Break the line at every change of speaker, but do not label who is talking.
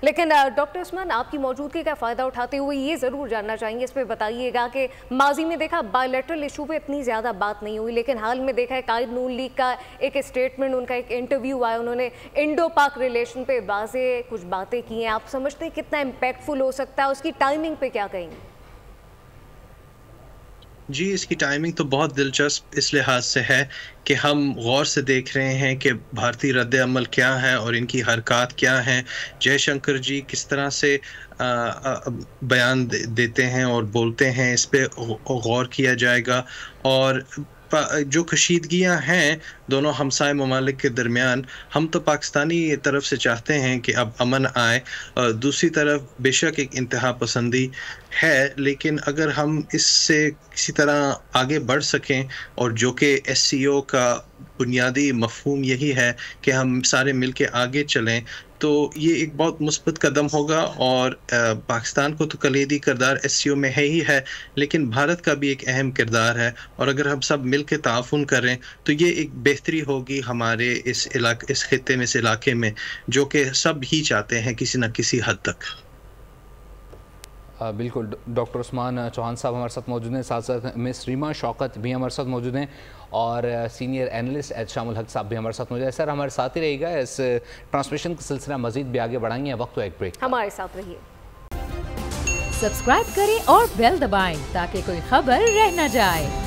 لیکن ڈاکٹر عثمان آپ کی موجودگی کا فائدہ اٹھاتے ہوئے یہ ضرور جاننا چاہیں گے، اس پہ بتائیے گا کہ ماضی میں دیکھا بائی لیٹرل ایشو پہ اتنی زیادہ بات نہیں ہوئی، لیکن حال میں دیکھا ہے قائد نون لیگ کا ایک اسٹیٹمنٹ، ان کا ایک انٹرویو آیا، انہوں نے انڈو پاک ریلیشن پہ واضح کچھ باتیں کی ہیں. آپ سمجھتے ہیں کتنا امپیکٹفل ہو سکتا ہے، اس کی ٹائمنگ پہ کیا کہیں گے؟
جی، اس کی ٹائمنگ تو بہت دلچسپ اس لحاظ سے ہے کہ ہم غور سے دیکھ رہے ہیں کہ بھارتی رد عمل کیا ہے اور ان کی حرکات کیا ہیں. جے شنکر جی کس طرح سے بیان دیتے ہیں اور بولتے ہیں، اس پہ غور کیا جائے گا. اور جو کشیدگیاں ہیں دونوں ہمسائے ممالک کے درمیان، ہم تو پاکستانی طرف سے چاہتے ہیں کہ اب امن آئے. دوسری طرف بے شک ایک انتہا پسندی ہے، لیکن اگر ہم اس سے کسی طرح آگے بڑھ سکیں، اور جو کہ ایس سی او کا بنیادی مفہوم یہی ہے کہ ہم سارے مل کے آگے چلیں، تو یہ ایک بہت مثبت قدم ہوگا. اور پاکستان کو تو کلیدی کردار ایس سی او میں ہے ہی ہے، لیکن بھارت کا بھی ایک اہم کردار ہے. اور اگر ہم سب مل کے تعاون کریں تو یہ ایک بہتری ہوگی ہمارے اس خطے میں، اس علاقے میں، جو کہ سب ہی چاہتے ہیں کسی نہ کسی حد تک.
بالکل. ڈاکٹر عثمان چوہان صاحب ہمارے ساتھ موجود ہیں، ساتھ ساتھ مس ریما شوکت بھی ہمارے ساتھ موجود ہیں، اور سینئر اینالسٹ احتشام الحق صاحب بھی ہمارے ساتھ موجود ہیں. سر ہمارے ساتھ ہی رہے گا، اس ٹرانسمیشن کا سلسلہ مزید بھی آگے بڑھائیں گے. وقت تو ایک بریک.
ہمارے ساتھ رہیے،
سبسکرائب کریں اور بیل دبائیں تاکہ کوئی خبر رہ نہ جائے.